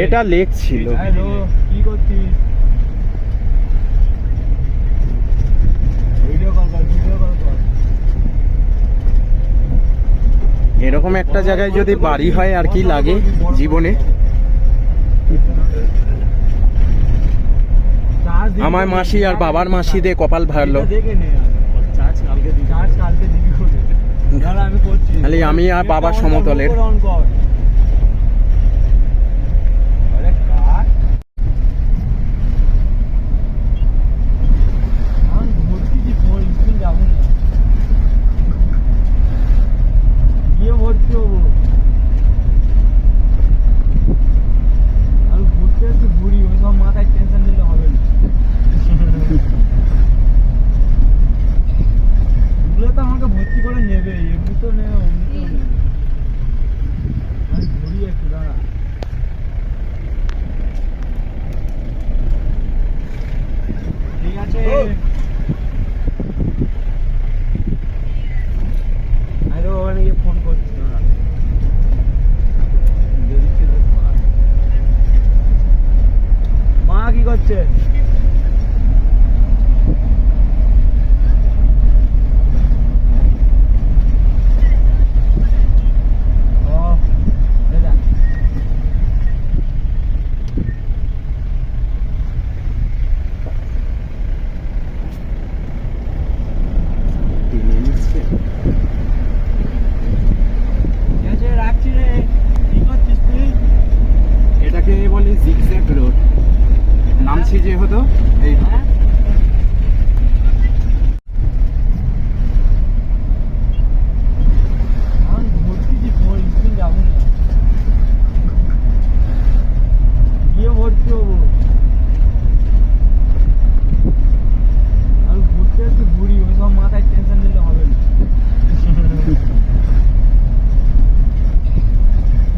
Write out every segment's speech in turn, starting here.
এটা লেক ছিল। কি করছিস? ভিডিও কল কর। এরকম একটা জায়গায় যদি বাড়ি হয় আর কি লাগে জীবনে। আমার মাসি আর বাবার মাসি দিয়ে কপাল ভালো। খালি আমি আর বাবার সমতলের। ভর্তি হবো আমি ঘুরতে একটু ঘুরি, ওই সব মাথায় টেনশন নিলে হবে না। ওগুলো তো আমাকে ভর্তি করে নেবে, এমনি তো নেবে, অমনি তো নেবে। আমি ঘুরি একটু, দাঁড়া। ঠিক আছে, আরে ওখানে গিয়ে ফোন করছি, দাঁড়া। মা কি করছে? রাখছি রে। কি করছিস তুই? এটাকে বলে জিগজ্যাগ রোড। নামছি যে হতো এই ভর্তি হবো আমি ঘুরতে একটু ঘুরি, ওই সব মাথায় টেনশন নিলে হবে না।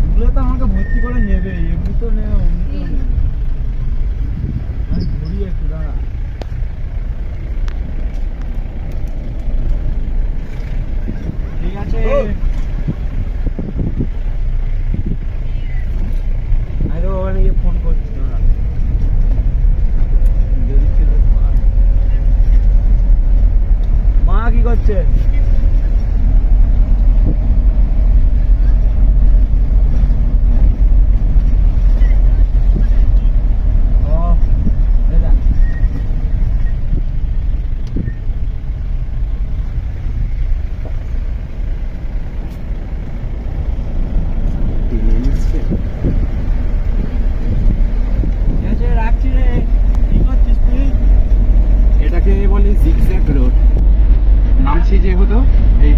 ওগুলো তো আমাকে ভর্তি করে নেবে, এমনি তো নেবে, অমনি তো নেবে। আমি ঘুরি একটু, দাঁড়া। ঠিক আছে, আরে ওখানে গিয়ে ফোন করছি, দাঁড়া। মা কি করছে? রাখছি রে। কি করছিস তুই? এটাকে বলে জিগজ্যাগ রোড। নামছি যে হতো এই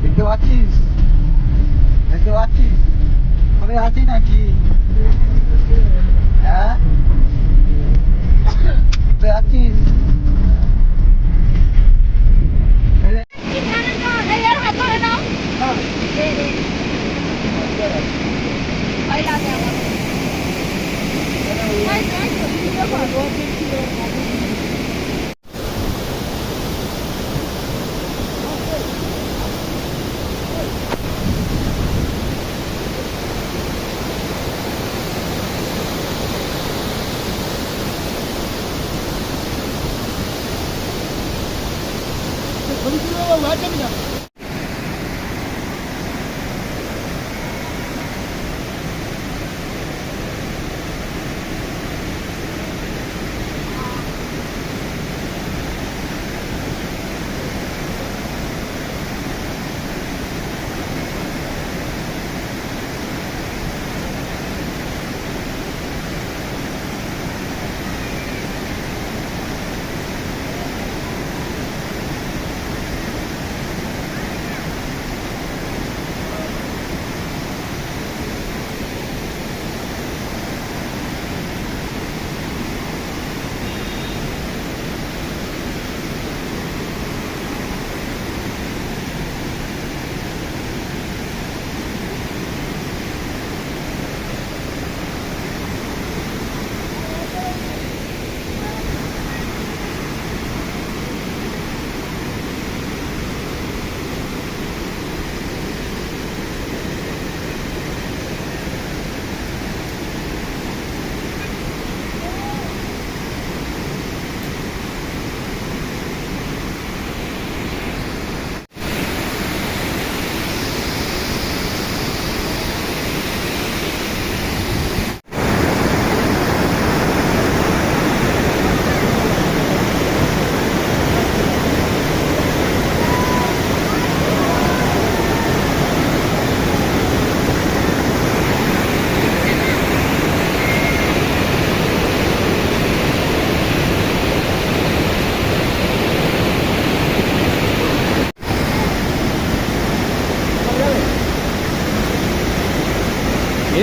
দেখতে পাচ্ছিস? দেখতে পাচ্ছিস আমি আছি নাকি? হ্যাঁ, তুই আছিস?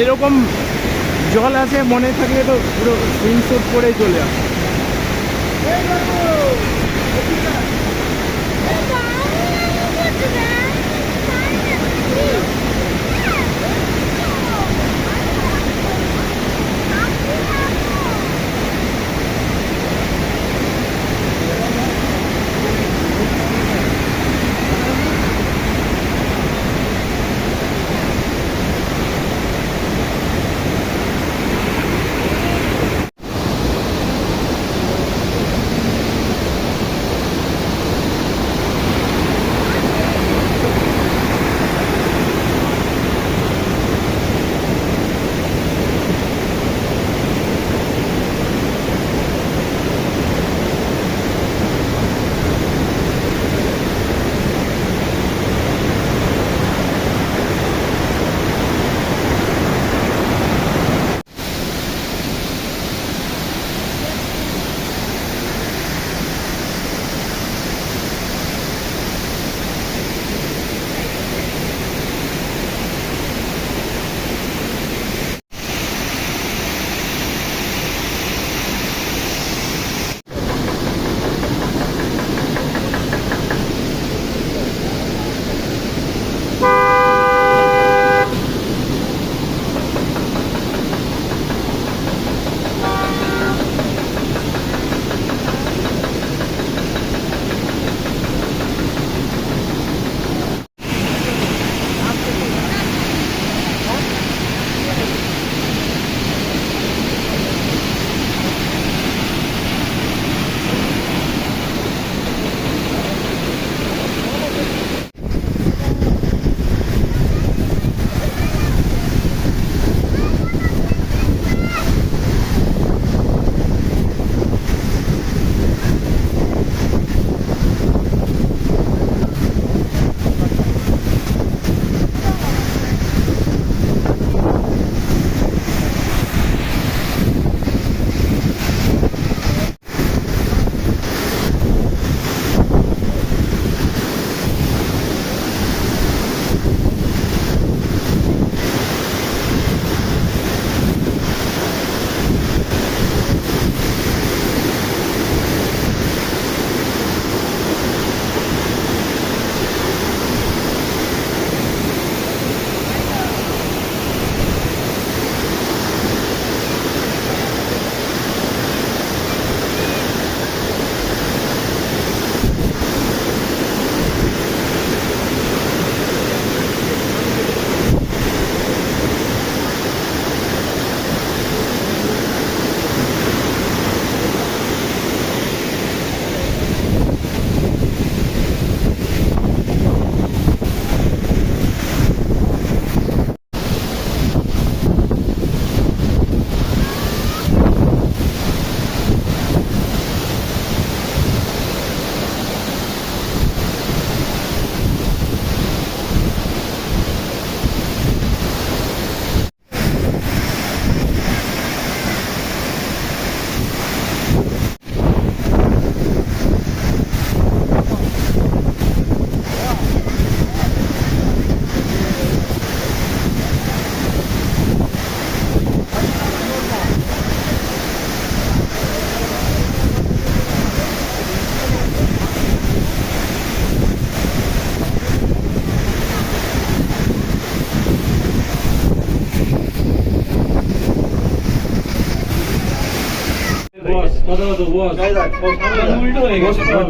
এরকম জল আছে মনে থাকলে তো পুরো স্ক্রিনশট করে চলে আসে।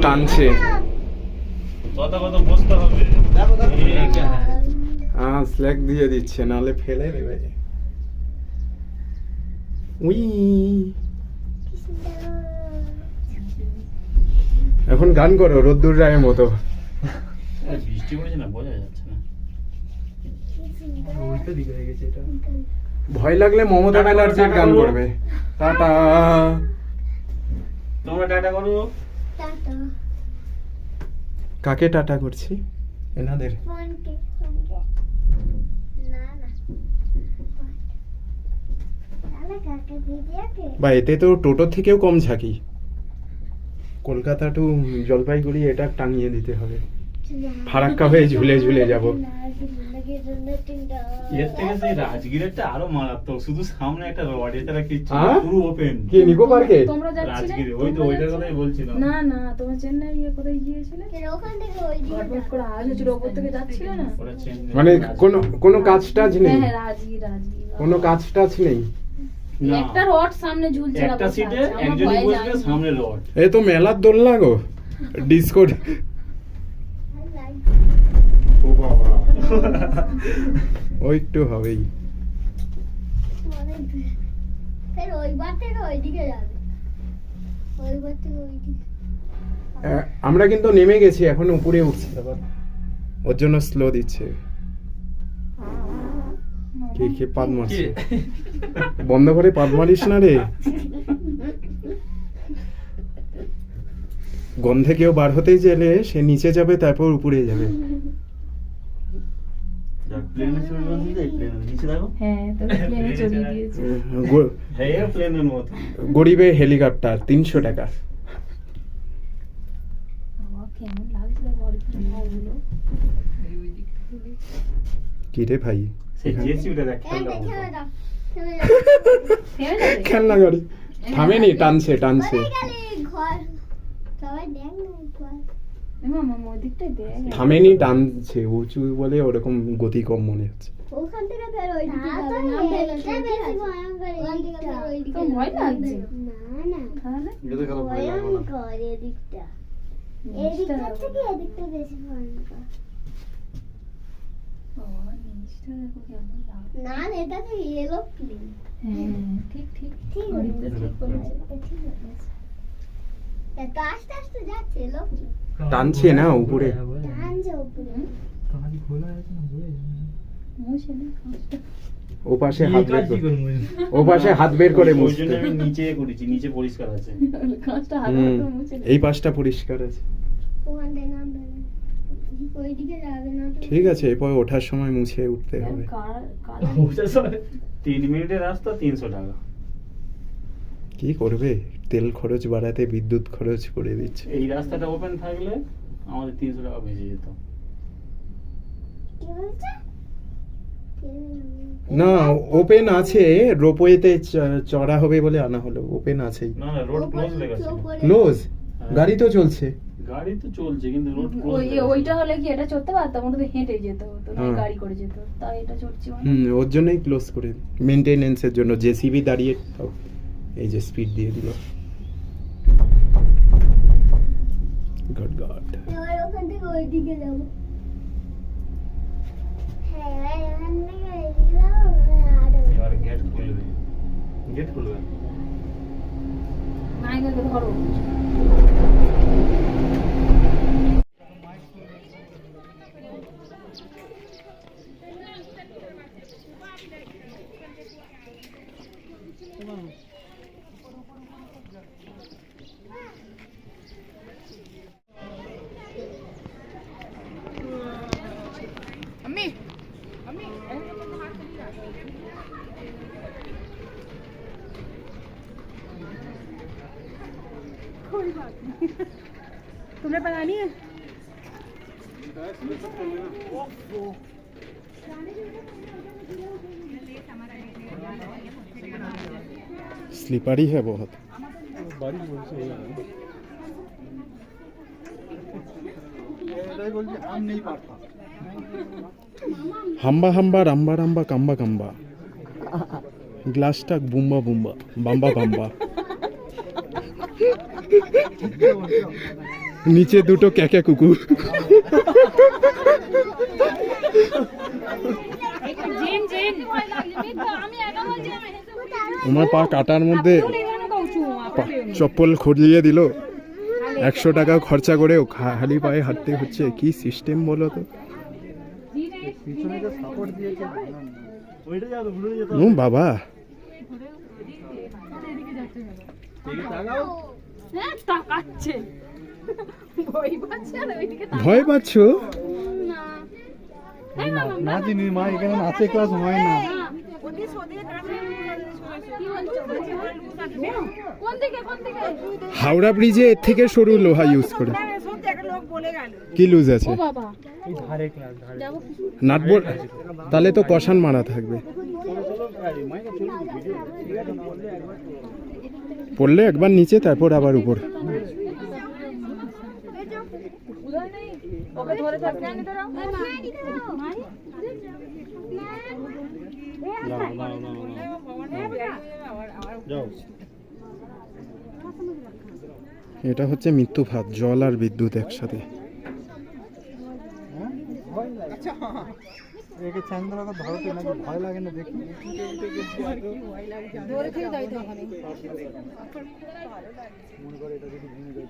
টানছে স্ল্যাক দিয়ে দিচ্ছে নাহলে ফেলে দেবে। উই এখন গান করো রোদ্দুর রায়ের মতো। বৃষ্টি পড়েছে না, বোঝা যাচ্ছে না। উল্টো দিকে হয়ে গেছে এটা। ভয় লাগলে মমতা ব্যানার্জির গান করবে। টাটা তোমরা টাটা করো। কাকে টাটা করছি? এনাদের। বা এতে তো টোটোর থেকেও কম ঝাঁকি। কলকাতা টু জলপাইগুড়ি এটা টাঙিয়ে দিতে হবে। ফারাক্কা হয়ে ঝুলে ঝুলে যাব। এর থেকে সেই রাজগীরেরটা আরো মারাত্মক, শুধু সামনে একটা রড, এছাড়া কিছু না, হ্যাঁ? পুরো ওপেন। কি নিকো পার্কে? তোমরা যাচ্ছিলে? রাজগীরে, ওই তো ওইটার কথাই বলছিলাম। না না, তোমরা চেন্নাই কোথায় গিয়েছিলে? ওখান থেকে ওই দিকে গড়বড় করে আওয়াজ হচ্ছিল, ওপর থেকে যাচ্ছিলে না? ওরা চেন্নাই। মানে কোনো কাজ টাজ নেই, হ্যাঁ রাজগীর রাজগীর। কোনো কাজ টাজ নেই। না, একটা রড সামনে ঝুলছে না, একটা বসে সিটে আছে, আমার একজনই ভয় বসবে, যায়। সামনে রড। এই তো মেলার দোলনা গো, ডিসকো। ও বাবা, ওই একটু হবেই। ফের ওইবার থেকে ওইদিকে যাবে, ওইবার থেকে ওইদিকে। আমরা কিন্তু নেমে গেছি, এখন উপরে উঠছি আবার, ওর জন্য স্লো দিচ্ছে। কে কে পাদ মারছে? বন্ধ করে পাদ মারিস না রে, গন্ধে কেউ বার হতেই গেলে সে নিচে যাবে, তারপর উপরে যাবে। প্লেনে চড়ে বসে, এই প্লেনের নিচে দেখো। হ্যাঁ তো প্লেনে চড়িয়ে দিয়েছে। হ্যাঁ, প্লেনের মতো। গরিবে হেলিকপ্টার 300 টাকা। বাবা, কেমন লাগছে বড়গুলো। কি রে ভাই, সেই জেসিবিটা দেখ, এই খেলনা দেখে মতো। দাও, থেমে যাও। থেমে যাবে? খেলনা গাড়ি থামেনি, টানছে টানছে। ওরে গেলি ঘর, সবাই দেখ না ঘর। মামা ওদিকটাই দেখ। থামেনি, টানছে, উঁচু বলে ওরকম গতি কম মনে হচ্ছে। ওখান থেকে ফের ওইদিকে যাবে না, এটা বেশি ভয়ঙ্কর, এইদিকে ফের ওইদিকে তো ভয় যাবে। লাগছে। না না, তাহলে এটা তো ভয় লাগবে না। ভয়ঙ্কর এদিকটা, এদিকটা থেকে এদিকটা বেশি ভয়ঙ্কর। বাবা নিচটা দেখো কেমন লাগছে। না এটা তো এরোপ্লেন। হ্যাঁ ঠিক ঠিক ঠিক গরিবটা ঠিক বলেছে। ঠিক আছে, এত আস্তে আস্তে যাচ্ছে এরোপ্লেন, টানছে না উপরে। টানছে উপরে। কাজ খোলা আছে না, বুঝে মুছে না কাঁচটা। ও পাশে হাত বের করে, ও পাশে হাত বের করে ওই মুছতে। জন্য আমি নিচে করেছি, নিচে পরিষ্কার আছে। কাঁচটা হাত হুম, তো মুছে না। এই পাশটা পরিষ্কার আছে। ওখান থেকে নামবে না, ওইদিকে যাবে না তো। ঠিক আছে, এরপর ওঠার সময় মুছে উঠতে হবে। কার 3 মিনিটের রাস্তা 300 টাকা। কি করবে, তেল খরচ বাড়াতে বিদ্যুৎ খরচ করে দিচ্ছে। এই রাস্তাটা ওপেন থাকলে আমাদের 300 টাকা বেঁচে যেত। কি বলছে? না, ওপেন আছে, রোপওয়েতে চড়া হবে বলে আনা হলো, ওপেন আছেই। না না, রোড ক্লোজ লেগেছে। ক্লোজ? গাড়ি তো চলছে। গাড়ি তো চলছে কিন্তু রোড ক্লোজ। ওইটা হলে কি এটা চড়তে পারতাম, ওটা তো হেঁটে যেত হতো না, হ্যাঁ। গাড়ি করে যেত, তাই এটা চড়ছি মানে। ওর জন্যই ক্লোজ করে, মেনটেনেন্সের জন্য। জেসিবি দাঁড়িয়ে তাও এই যে স্পিড দিয়ে দিল। God god. এবার ওখান থেকে ওইদিকে যাবো। হ্যাঁ, এখান থেকে ওইদিকে যাবো, আর এবার গেট খুলবে, গেট খুলবে। নায়িকাকে ধরো। तुमने बनानी है? स्लीपरी है बहुत। হাম্বা হাম্বা রাম্বা রাম্বা কাম্বা কাম্বা, গ্লাসটা বুম্বা বুম্বা, বাম্বা বাম্বা। নিচে দুটো ক্যাকা কুকুর। আমার পা কাটার মধ্যে চপ্পল খড়িয়ে দিল। 100 টাকা খরচা করেও খালি পায়ে হাঁটতে হচ্ছে। কি সিস্টেম বলো তো। ও বাবা, ভয় পাচ্ছ? না চিনি মা, এখানে নাচে ক্লাস হয় না। হাওড়া ব্রিজে এর থেকে সরু লোহা ইউজ করে। কি লুজ আছে? ও বাবা এই ধারে ক্লাস ধারে যাবো নাটবোর্ড তাহলে তো কষান মারা থাকবে। পড়লে একবার নিচে তারপর আবার উপর। ওকে ধরে থাক না নিতে দাও যাও। এটা হচ্ছে মৃত্যুফাত, জল আর বিদ্যুৎ একসাথে। একে চান্দরাকে ধরতে নাকি ভয় লাগে না দেখি? ধরে থেকে যাই তো ওখানে মনে করে এটা যদি ভেঙে যায়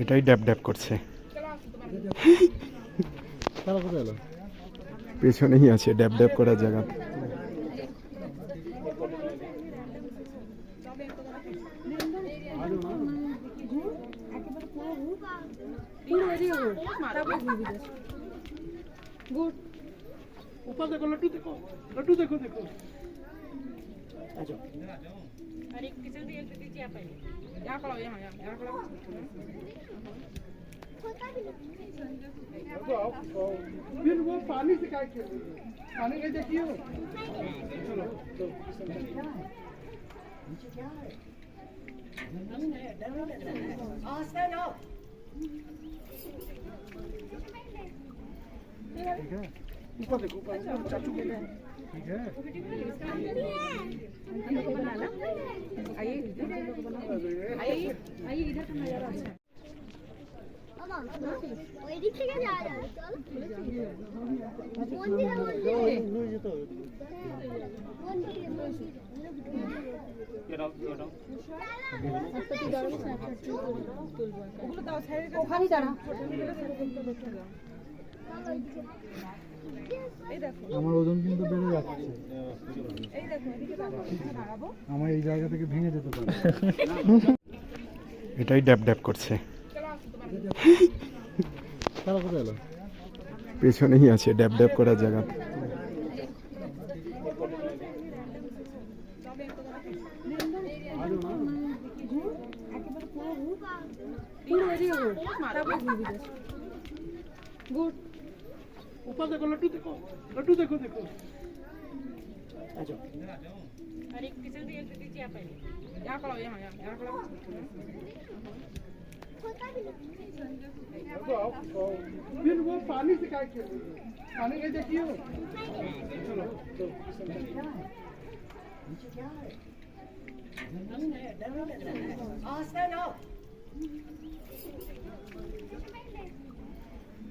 এটাই ড্যাব ড্যাব করছে। তারা কোথায় এলো? পেছনেই আছে ড্যাব ড্যাব করার জায়গা। ऊपर देखो लड्डू देखो, लड्डू देखो देखो। अरे किचन भी हेल्प दीजिए आप पहले यहाँ खड़ा हो यहाँ खड़ा हो फिर वो पानी से क्या खेल रही है? पानी का देखिए ठीक है ऊपर देखो ऊपर चाचू के ठीक है आइए आइए इधर का नजारा अच्छा है ওই দিক থেকে যাওয়া যাবে চল মন্দিরে ওখানেই দাঁড়া আমার ওজন কিন্তু বেড়ে যাচ্ছে। আমার এই জায়গা থেকে ভেঙে যেতে পারে। এটাই ড্যাব ড্যাব করছে। তারা কোথায় এলো? পেছনেই আছে ড্যাব ড্যাব করার জায়গা। ऊपर देखो लड्डू देखो, लड्डू देखो देखो। अरे किचन भी हेल्प दीजिए आप पहले यहाँ खड़ा हो यहाँ खड़ा हो फिर वो पानी से क्या खेल रही है? पानी का देखिए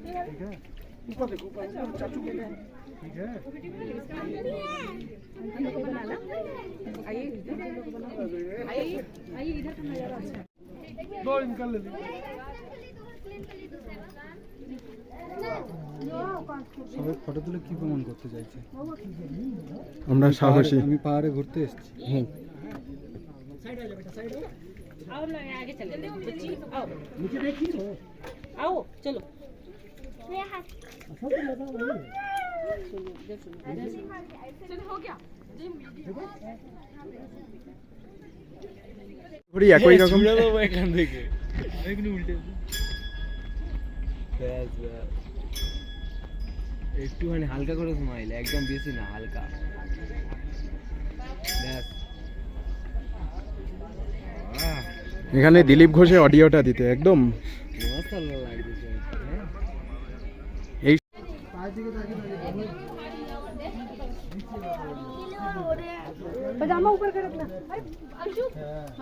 ठीक है ऊपर देखो ऊपर चाचू के ठीक है आइए आइए इधर का नजारा अच्छा है दो निकल ले সবাই ফটো তুলে কি প্রমাণ করতে চাইছে? আমরা সাহসী। আমি পাহাড়ে ঘুরতে এসেছি। आओ ना आगे चले बच्ची आओ नीचे देखिए आओ चलो हो गया ঘুরি একই রকম। এখান থেকে এখানে উল্টে একটুখানি হালকা করে স্মাইল, একদম বেশি না, হালকা ব্যাস। এখানে দিলীপ ঘোষের অডিওটা দিতে একদম মাশাআল্লাহ লাগছে। এই पजामा ऊपर कर रखना अंशु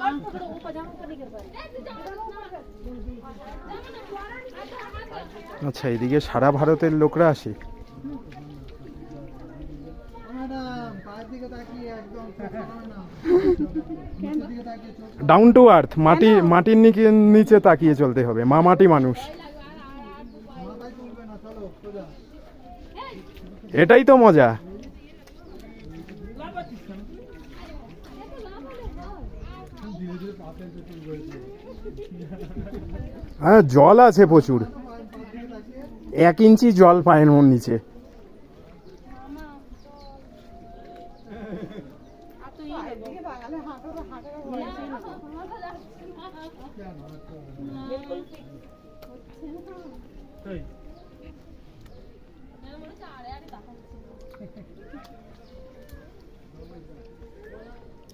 और पकड़ो वो पजामा ऊपर नहीं कर पा रहे। আচ্ছা, এদিকে সারা ভারতের লোকরা আসে। ডাউন টু আর্থ, মাটির নিচে তাকিয়ে চলতে হবে। মাটি মানুষ, এটাই তো মজা। হ্যাঁ, জল আছে প্রচুর, 1 ইঞ্চি জল পায়ের নিচে। तो ये देखो এই,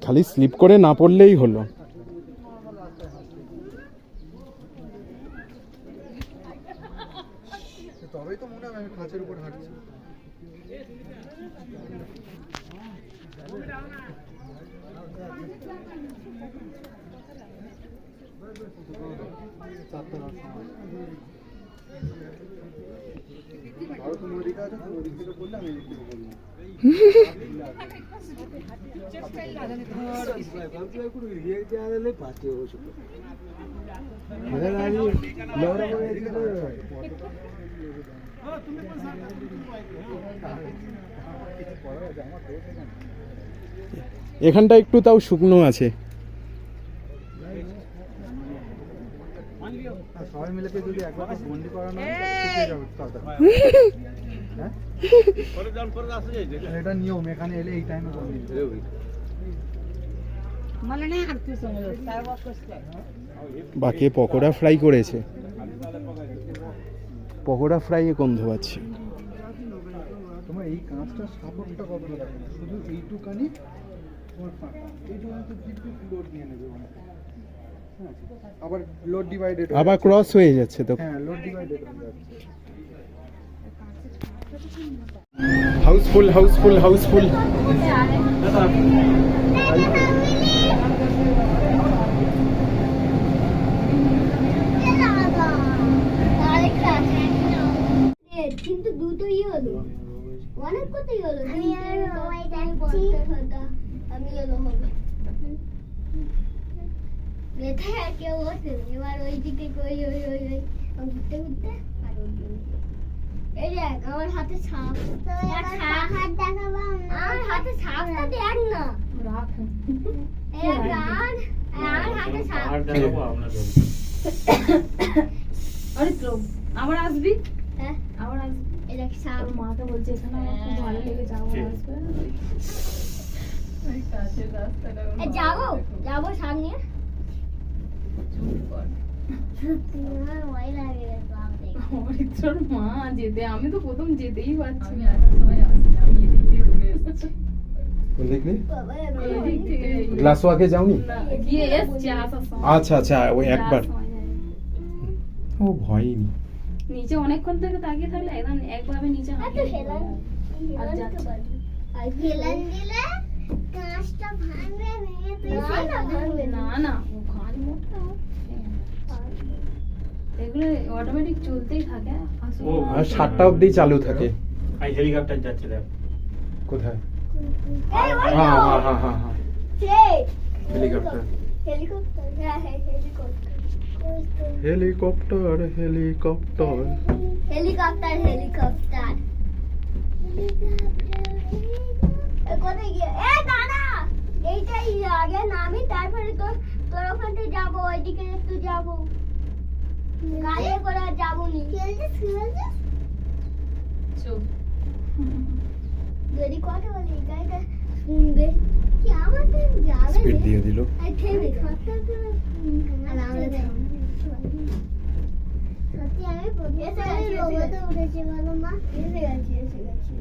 খালি স্লিপ করে না পড়লেই হলো। তবেই তো মনে হয় আমি খাঁচের উপর হাঁটছি। আরো কোনো দিকে আছে, কোনো দিক থেকে বললে আমি এদিক থেকে বললাম। এখানটা একটু তাও শুকনো আছে। সবাই মিলে যদি একবার বন্দি করানো হয়, শিখে যাবে তাড়াতাড়ি। হ্যাঁ? এটা নিয়ম, এখানে এলে এই টাইমে বন্দি। मला नाही हात समजत काय वापस বাকি পকোড়া ফ্রাই করেছে, পকোড়া ফ্রাইয়ে গন্ধ পাচ্ছি। তোমার এই কাঁচটা সাপোর্টটা কতটা দেখো না, শুধু এইটুকানি তোমার ফাঁকা, এইটুকানি তো একটু লোড নিয়ে নেবে ওখানে। হ্যাঁ, আবার লোড ডিভাইডেড, আবার ক্রস হয়ে যাচ্ছে তো। হ্যাঁ লোড ডিভাইডেড হয়ে যাচ্ছে। House full house full house full. কিন্তু দুটোই হলো, অনেক কথাই হলো। আমি এলো হবে মেথায় আর কেউ বসে, এবার ওই দিকে ওই ওই ওই ওই ঘুরতে ঘুরতে আর ওই দিকে। এই দেখ আমার হাতে ছাপ, হাত দেখাবো, আমার হাতে ছাপটা দেখ না, রাখ আমার হাতে ছাপ। আরে তো আবার আসবি, হ্যাঁ আবার আসবি। এই দেখ ছাপ। আর মাকে বলছে এখানে আমার খুব ভালো লেগে যাবো, আসবে। ওই কাছের রাস্তাটা যাবো যাবো সামনে। আমার ভয় লাগে রে বাপ রে। আমার ইচ্ছার মা যেতে, আমি তো প্রথম যেতেই পারছি না। আমি সময় আসি না, আমি এদিক দিয়ে ঘুরে এসেছি। দেখলি বাবা এদিক থেকে গ্লাস ওয়াকে যাওনি? না, গিয়ে এসছি আসার সময়। আচ্ছা আচ্ছা, ওই একবার। যাওয়ার সময় যাইনি। ও ভয়ই নেই। নিচে অনেকক্ষণ থেকে তাকিয়ে থাকলে একদম একভাবে নিচে আর তো হাঁপিয়ে হেলান আর হেলান তো যাচ্ছে। পারবি। আর হেলান দিলে কাঁচটা ভাঙবে, ভেঙে তুই না ভাঙবে না, না ও কাঁচ মোটা। এগুলো অটোমেটিক চলতেই থাকে। আসলে আর 7টা অবধি চালু থাকে। আই হেলিকপ্টার যাচ্ছে দেখ। কোথায়? এই ওই হ্যাঁ তো। হ্যাঁ হ্যাঁ হ্যাঁ হ্যাঁ, সেই হেলিকপ্টার হেলিকপ্টার, হ্যাঁ হ্যাঁ helicopter. Helicopter helicopter. Helicopter helicopter. কোথায় গিয়ে এ দাদা, এইটাই আগে নামি, তারপরে তোর তোর ওখান থেকে যাবো, ওইদিকে একটু যাবো, গাড়ি করে আর যাবো নি। চুপ। যদি কথা বলি গাড়িটা শুনবে কি, আমাদের যাবে স্পিড দিয়ে দিল। আর থেমে আর আমরা সত্যি আমি এসে গেছি, উঠেছি বলো মা, এসে গেছি এসে গেছি।